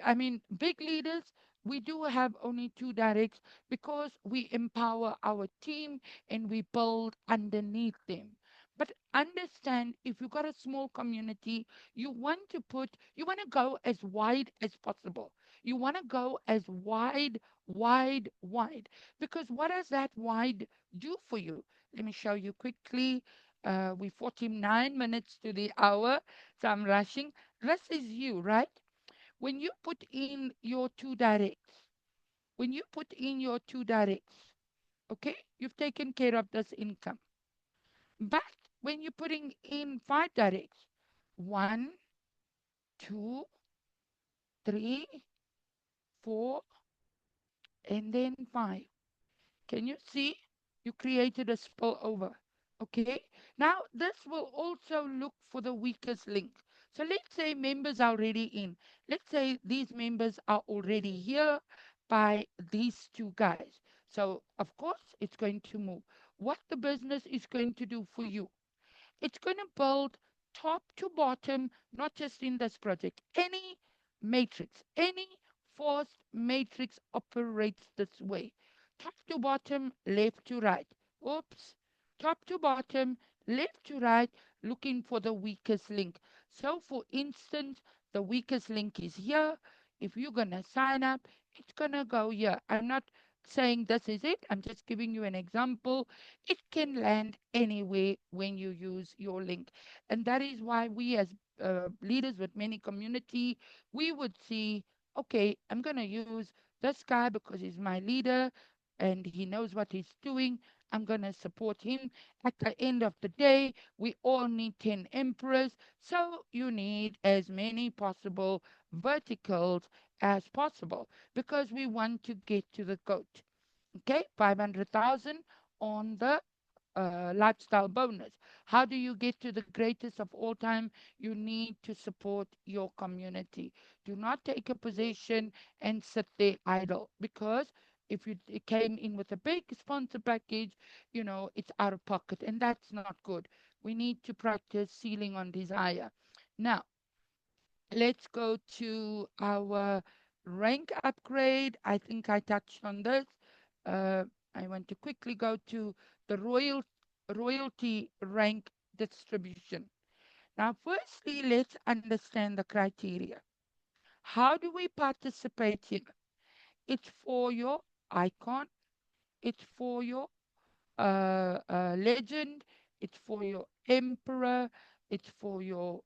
big leaders, we do have only two directs because we empower our team and we build underneath them. But understand, if you've got a small community, you want to go as wide as possible. You want to go as wide, wide, wide. Because what does that wide do for you? Let me show you quickly. We're 49 minutes to the hour, so I'm rushing. This is you, right? When you put in your two directs, when you put in your two directs, okay, you've taken care of this income. But when you're putting in five directs, one, two, three, four, and then five. Can you see? You created a spillover. Okay. Now, this will also look for the weakest link. So let's say members are already in. Let's say these members are already here by these two guys. So, of course, it's going to move. What the business is going to do for you, it's going to build top to bottom, not just in this project. Any matrix, any forced matrix operates this way. Top to bottom, left to right. Oops. Top to bottom, left to right, looking for the weakest link. So, for instance, the weakest link is here. If you're going to sign up, it's going to go here. I'm not saying this is it. I'm just giving you an example. It can land anywhere when you use your link. And that is why we, as leaders with many community, we would see, okay, I'm going to use this guy because he's my leader and he knows what he's doing. I'm going to support him. At the end of the day, we all need 10 emperors. So you need as many possible verticals as possible because we want to get to the goat. Okay, 500,000 on the lifestyle bonus. How do you get to the greatest of all time? You need to support your community. Do not take a position and sit there idle because if you came in with a big sponsor package, it's out of pocket and that's not good. We need to practice ceiling on desire. Now, let's go to our rank upgrade. I think I touched on this. Uh, I want to quickly go to the royalty rank distribution. Now, firstly, let's understand the criteria. How do we participate here? It's for your icon, it's for your legend, it's for your emperor, it's for your,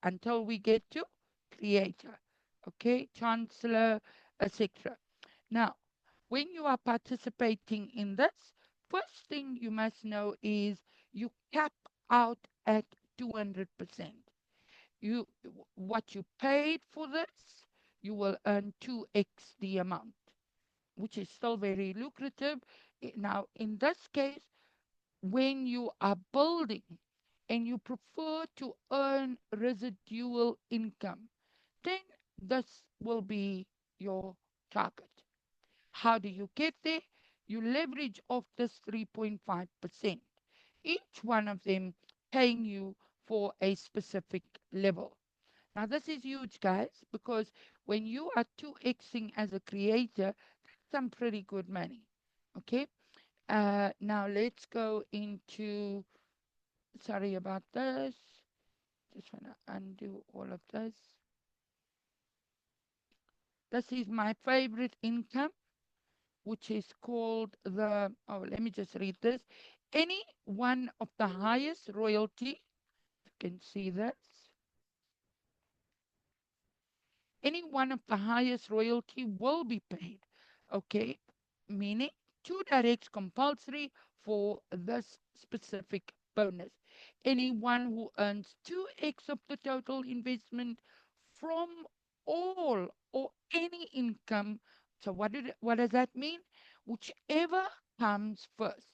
until we get to creator, okay, chancellor, etc. Now, when you are participating in this, first thing you must know is you cap out at 200%. What you paid for this, you will earn 2x the amount, which is still very lucrative. Now, in this case, when you are building and you prefer to earn residual income, then this will be your target. How do you get there? You leverage off this 3.5%, each one of them paying you for a specific level. Now, this is huge, guys, because when you are 2xing as a creator, that's some pretty good money. Okay. Now let's go into, sorry about this. Just want to undo all of this. This is my favorite income, which is called let me just read this. Any one of the highest royalty, you can see this. Any one of the highest royalty will be paid. Okay, meaning two directs compulsory for this specific bonus. Anyone who earns 2x of the total investment from all or any income. So what does that mean? Whichever comes first.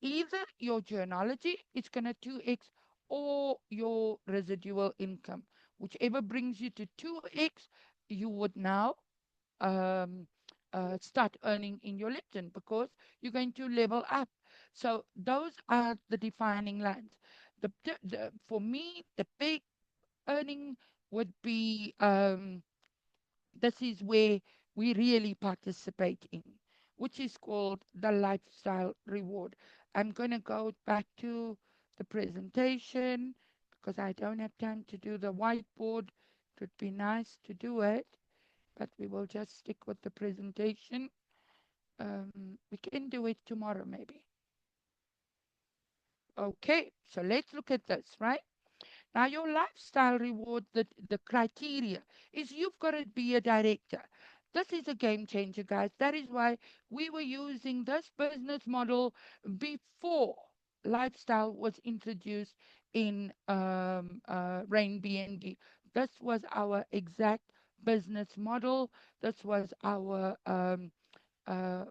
Either your journalogy is going to 2x or your residual income. Whichever brings you to 2x, you would now um, start earning in your legend because you're going to level up. So those are the defining lines. For me, the big earning would be this is where we really participate in, which is called the lifestyle reward. I'm going to go back to the presentation because I don't have time to do the whiteboard. It would be nice to do it, but we will just stick with the presentation. We can do it tomorrow, maybe. Okay, so let's look at this, right? Now, your lifestyle reward, the criteria is you've got to be a director. This is a game changer, guys. That is why we were using this business model before lifestyle was introduced in Rain BNB. This was our exact business model. This was our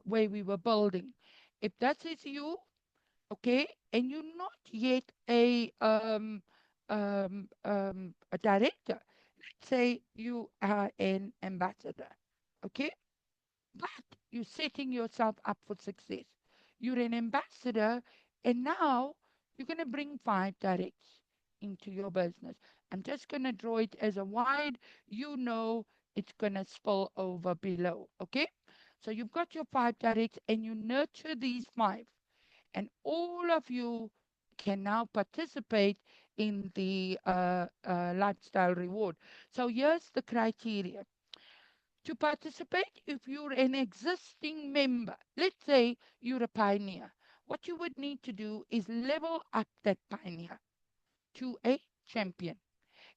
way we were building. If that is you, okay, and you're not yet a director, let's say you are an ambassador, okay, but You're setting yourself up for success. You're an ambassador, and now you're going to bring five directs into your business. I'm just going to draw it as a wide. You know it's going to spill over below. Okay? So you've got your five directs, and you nurture these five. And all of you can now participate in the lifestyle reward. So here's the criteria to participate. If you're an existing member, let's say you're a pioneer, what you would need to do is level up that pioneer to a champion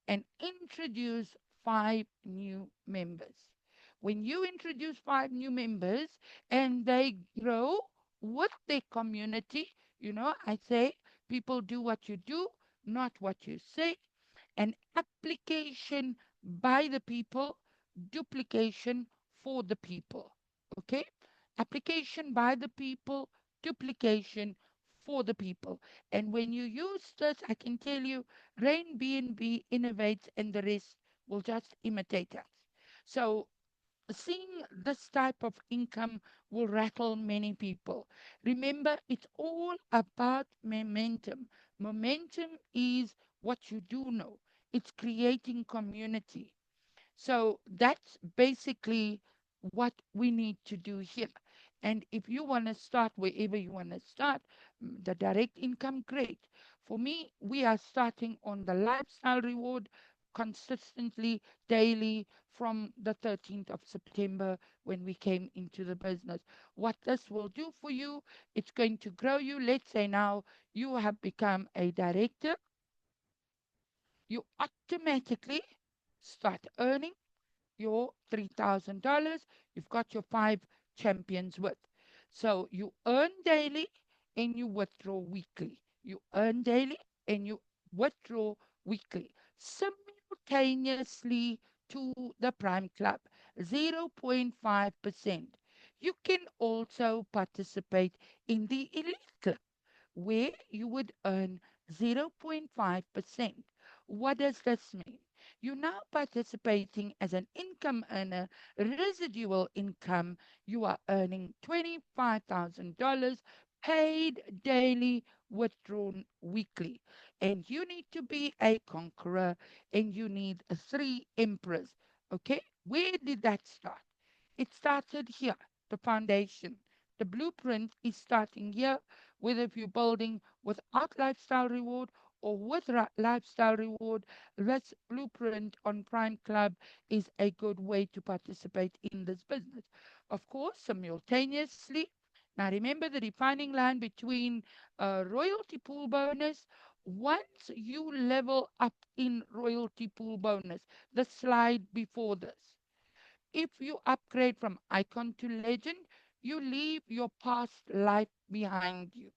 and introduce five new members. When you introduce five new members and they grow with their community, I say people do what you do, not what you say. An application by the people, duplication for the people. Okay? Application by the people, duplication for the people. And when you use this, I can tell you, Rain BNB innovates and the rest will just imitate us. So seeing this type of income will rattle many people. Remember, it's all about momentum. Momentum is what you do know, it's creating community. So that's basically what we need to do here. And if you want to start wherever you want to start, the direct income, great. For me, we are starting on the lifestyle reward consistently, daily, from the 13th of September when we came into the business. What this will do for you, it's going to grow you. Let's say now you have become a director, you automatically start earning your $3,000. You've got your five champions with. So you earn daily and you withdraw weekly. You earn daily and you withdraw weekly. Simultaneously to the Prime Club, 0.5%. You can also participate in the Elite Club where you would earn 0.5%. What does this mean? You're now participating as an income earner, residual income. You are earning $25,000 paid daily, withdrawn weekly. And you need to be a conqueror and you need three emperors. Okay? Where did that start? It started here, the foundation. The blueprint is starting here, whether if you're building without lifestyle reward or with lifestyle reward, this blueprint on Prime Club is a good way to participate in this business. Of course, simultaneously, now remember the defining line between royalty pool bonus. Once you level up in royalty pool bonus, the slide before this, if you upgrade from icon to legend, you leave your past life behind you.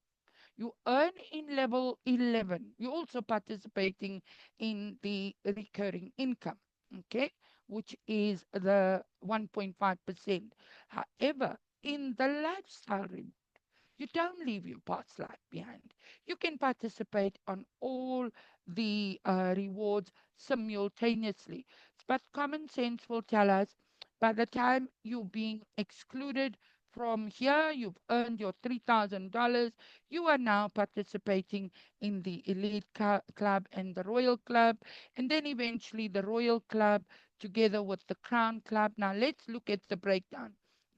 You earn in level 11. You're also participating in the recurring income, okay, which is the 1.5%. However, in the lifestyle you don't leave your past life behind. You can participate on all the rewards simultaneously. But common sense will tell us by the time you're being excluded from here, you've earned your $3,000. You are now participating in the Elite Club and the Royal Club, and then eventually the Royal Club together with the Crown Club. Now let's look at the breakdown.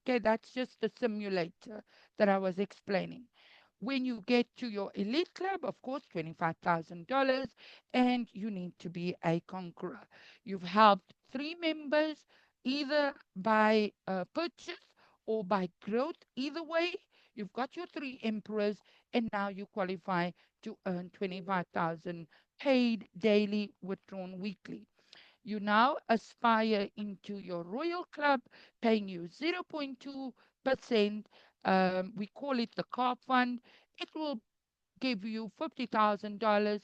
Okay, that's just the simulator that I was explaining. When you get to your elite club, of course, $25,000, and you need to be a conqueror. You've helped three members either by purchase or by growth. Either way, you've got your three emperors, and now you qualify to earn 25,000 paid daily, withdrawn weekly. You now aspire into your Royal Club, paying you 0.2%. We call it the car fund. It will give you $50,000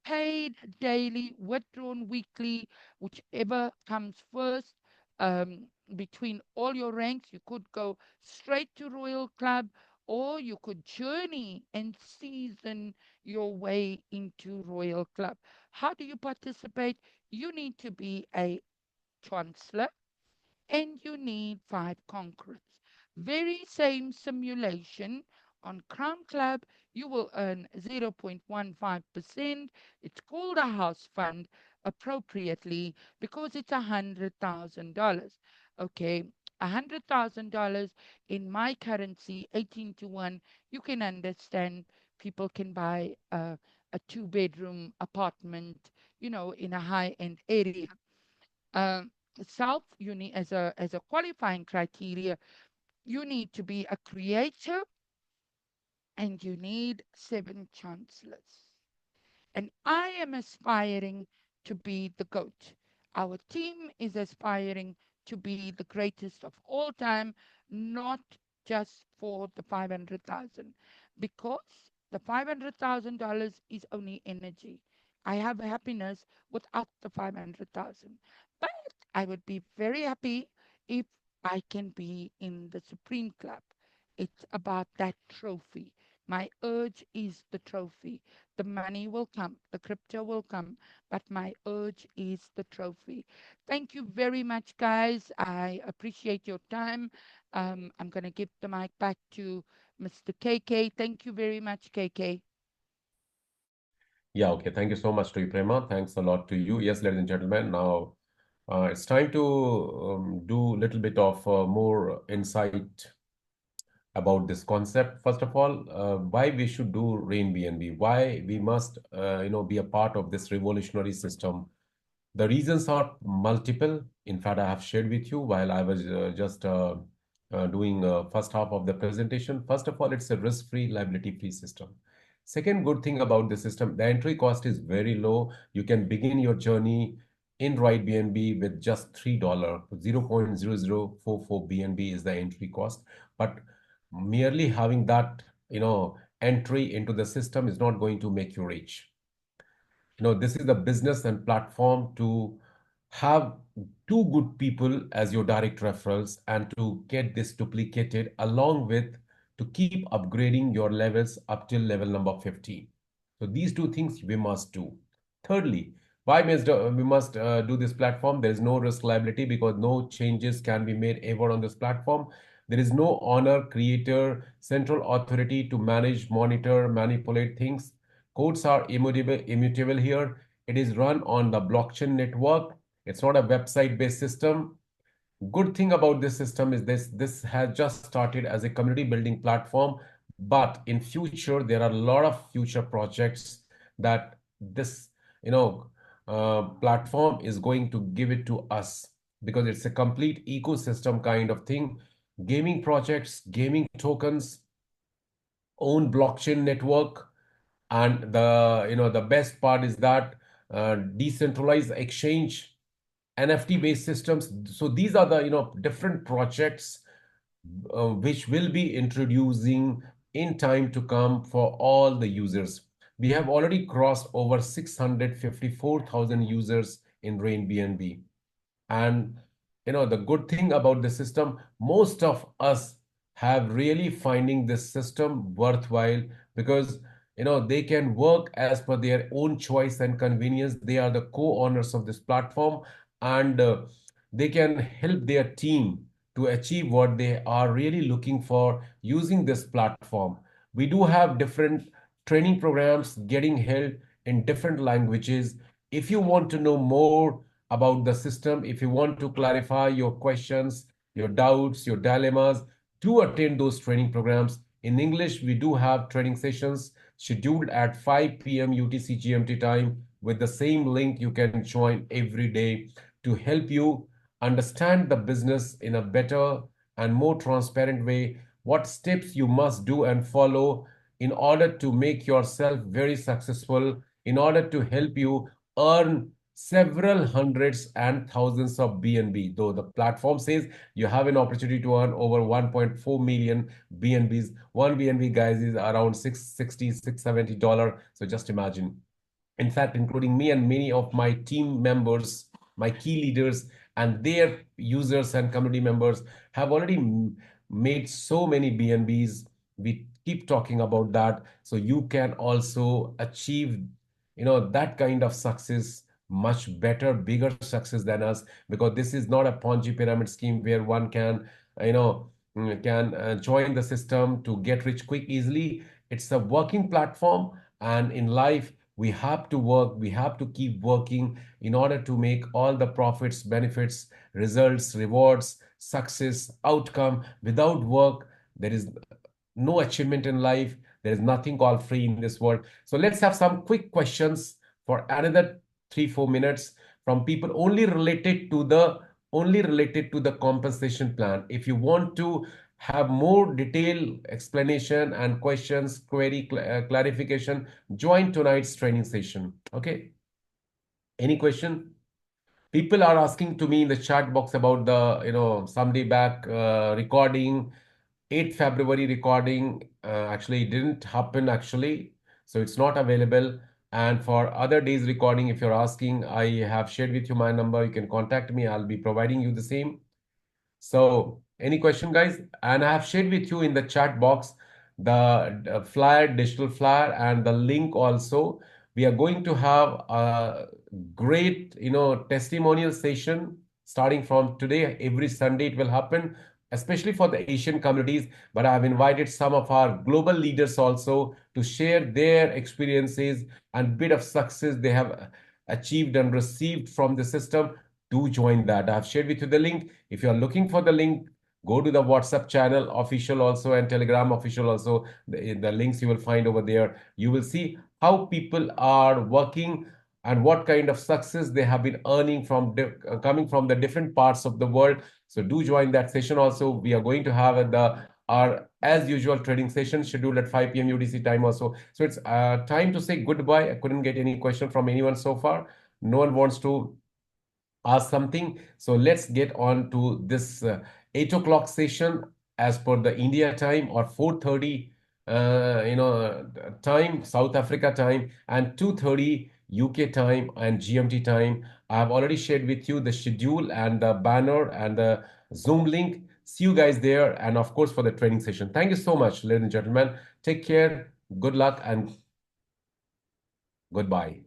paid daily, withdrawn weekly, whichever comes first. Between all your ranks, you could go straight to Royal Club or you could journey and season your way into Royal Club. How do you participate? You need to be a chancellor and you need five conquerors. very same simulation on Crown Club, you will earn 0.15%. It's called a house fund appropriately because it's $100,000. Okay, $100,000 in my currency, 18 to 1, you can understand people can buy a two-bedroom apartment, in a high-end area. Um, Self, you need as a qualifying criteria, you need to be a creator and you need 7 chancellors. And I am aspiring to be the GOAT. Our team is aspiring to be the greatest of all time, not just for the 500,000, because the $500,000 is only energy. I have happiness without the 500,000. But I would be very happy if I can be in the Supreme Club. It's about that trophy. My urge is the trophy. The money will come, the crypto will come, but my urge is the trophy. Thank you very much, guys. I appreciate your time. I'm going to give the mic back to Mr. KK. Thank you very much, KK. Yeah, okay. Thank you so much to you, Prema. Thanks a lot to you. Yes, ladies and gentlemen, now it's time to do a little bit of more insight about this concept. First of all, why we should do Rain BNB, why we must, be a part of this revolutionary system. The reasons are multiple. In fact, I have shared with you while I was just doing first half of the presentation. First of all, it's a risk-free, liability-free system. Second good thing about the system, the entry cost is very low. You can begin your journey in Right BNB with just $3. 0.0044 BNB is the entry cost. But merely having that, entry into the system is not going to make you rich. This is the business and platform to have two good people as your direct referrals and to get this duplicated along with to keep upgrading your levels up till level number 15. So these two things we must do. Thirdly, why we must do this platform? There is no risk liability because no changes can be made ever on this platform. There is no owner, creator, central authority to manage, monitor, manipulate things. Codes are immutable here. It is run on the blockchain network. It's not a website-based system. Good thing about this system is this has just started as a community building platform, but in future there are a lot of future projects that this platform is going to give it to us because it's a complete ecosystem kind of thing. Gaming projects, gaming tokens, own blockchain network, and the best part is that decentralized exchange, NFT based systems. So these are the different projects which will be introducing in time to come for all the users. We have already crossed over 654,000 users in Rain BNB. And the good thing about the system, most of us have really finding this system worthwhile because they can work as per their own choice and convenience. They are the co-owners of this platform, and they can help their team to achieve what they are really looking for using this platform. We do have different training programs getting held in different languages. If you want to know more about the system, if you want to clarify your questions, your doubts, your dilemmas, do attend those training programs. In English, we do have training sessions scheduled at 5 p.m. UTC GMT time. With the same link, you can join every day to help you understand the business in a better and more transparent way, what steps you must do and follow in order to make yourself very successful, in order to help you earn several hundreds and thousands of BNB. Though the platform says you have an opportunity to earn over 1.4 million BNBs. One BNB, guys, is around $660, $670. So just imagine. In fact, including me and many of my team members, my key leaders, and their users and community members have already made so many BNBs. We keep talking about that. So you can also achieve, that kind of success, much better, bigger success than us, because this is not a Ponzi pyramid scheme where one can, can join the system to get rich quick easily. It's a working platform, and in life, we have to work, we have to keep working in order to make all the profits, benefits, results, rewards, success, outcome. Without work, there is no achievement in life. There is nothing called free in this world. So let's have some quick questions for another 3-4 minutes from people only related to the compensation plan. If you want to have more detailed explanation and questions, clarification, join tonight's training session. Okay. Any question? People are asking to me in the chat box about the, someday back recording, 8th February recording. Actually, it didn't happen actually. So it's not available. And for other days recording, if you're asking, I have shared with you my number. You can contact me. I'll be providing you the same. So, any question, guys? And I have shared with you in the chat box the flyer, digital flyer, and the link also. We are going to have a great, testimonial session starting from today. Every Sunday it will happen, especially for the Asian communities. But I have invited some of our global leaders also to share their experiences and bit of success they have achieved and received from the system. Do join that. I've shared with you the link. If you are looking for the link, go to the WhatsApp channel official also and Telegram official also. The links you will find over there. You will see how people are working and what kind of success they have been earning from coming from the different parts of the world. So do join that session also. We are going to have our as usual trading session scheduled at 5 p.m. UTC time also. So it's time to say goodbye. I couldn't get any question from anyone so far. No one wants to ask something. So let's get on to this 8 o'clock session as per the India time, or 4:30 time, South Africa time, and 2:30 UK time and GMT time. I have already shared with you the schedule and the banner and the Zoom link. See you guys there, and of course for the training session. Thank you so much, ladies and gentlemen. Take care, good luck, and goodbye.